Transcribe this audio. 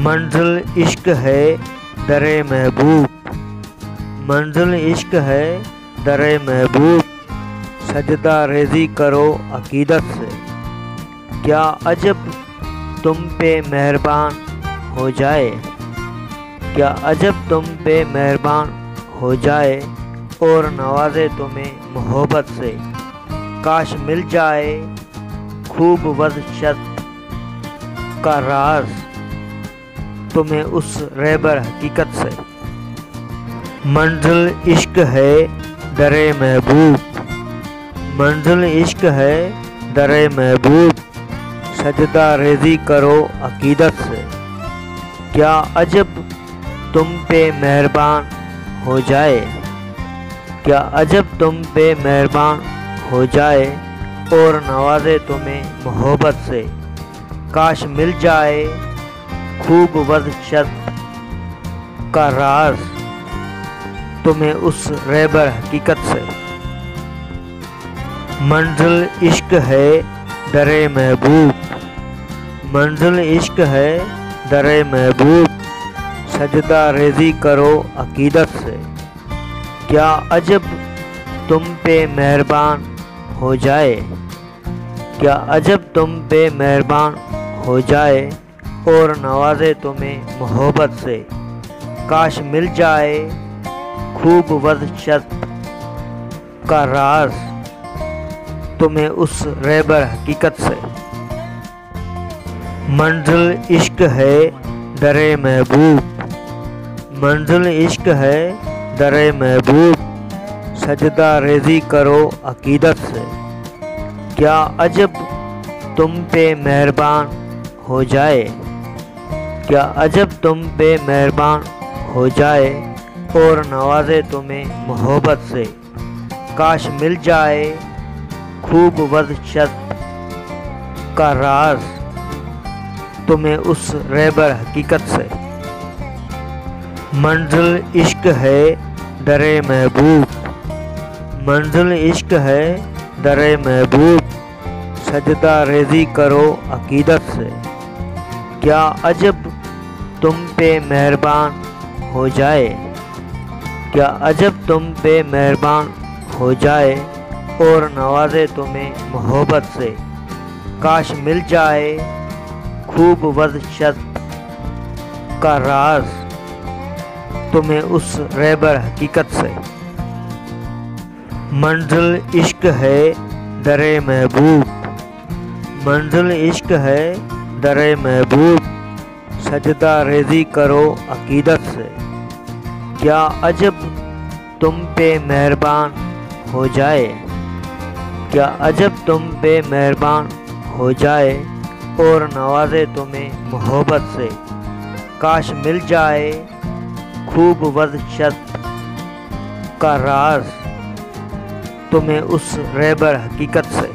منزل عشق ہے در محبوب، منزل عشق ہے در محبوب، سجدہ ریزی کرو عقیدت سے۔ کیا عجب تم پہ مہربان ہو جائے، کیا عجب تم پہ مہربان ہو جائے اور نوازے تمہیں محبت سے۔ کاش مل جائے خوب وحشت کا راز تمہیں اس رہبر حقیقت سے۔ منزل عشق ہے در محبوب، منزل عشق ہے در محبوب، سجدہ ریزی کرو عقیدت سے۔ کیا عجب تم پہ مہربان ہو جائے، کیا عجب تم پہ مہربان ہو جائے اور نوازے تمہیں محبت سے۔ کاش مل جائے خوب وحشت کا راز تمہیں اس رہبر حقیقت سے۔ منزل عشق ہے در محبوب، منزل عشق ہے در محبوب، سجدہ ریزی کرو عقیدت سے۔ کیا عجب تم پہ مہربان ہو جائے، کیا عجب تم پہ مہربان ہو جائے اور نوازے تمہیں محبت سے۔ کاش مل جائے خوب وحشت کا راز تمہیں اس رہبر حقیقت سے۔ منزل عشق ہے در محبوب، منزل عشق ہے در محبوب، سجدہ ریزی کرو عقیدت سے۔ کیا عجب تم پہ مہربان ہو جائے، کیا عجب تم پہ مہربان ہو جائے اور نوازے تمہیں محبت سے۔ کاش مل جائے خوب وحشت کا راز تمہیں اس رہبر حقیقت سے۔ منزل عشق ہے در محبوب، منزل عشق ہے در محبوب، سجدہ ریزی کرو عقیدت سے۔ کیا عجب تم پہ مہربان ہو جائے، کیا عجب تم پہ مہربان ہو جائے اور نوازے تمہیں محبت سے۔ کاش مل جائے خوب وحشت کا راز تمہیں اس رہبر حقیقت سے۔ منزل عشق ہے در محبوب، منزل عشق ہے در محبوب، سجدہ ریزی کرو عقیدت سے۔ کیا عجب تم پہ مہربان ہو جائے، کیا عجب تم پہ مہربان ہو جائے اور نوازے تمہیں محبت سے۔ کاش مل جائے خوب وحشت کا راز تمہیں اس رہبر حقیقت سے۔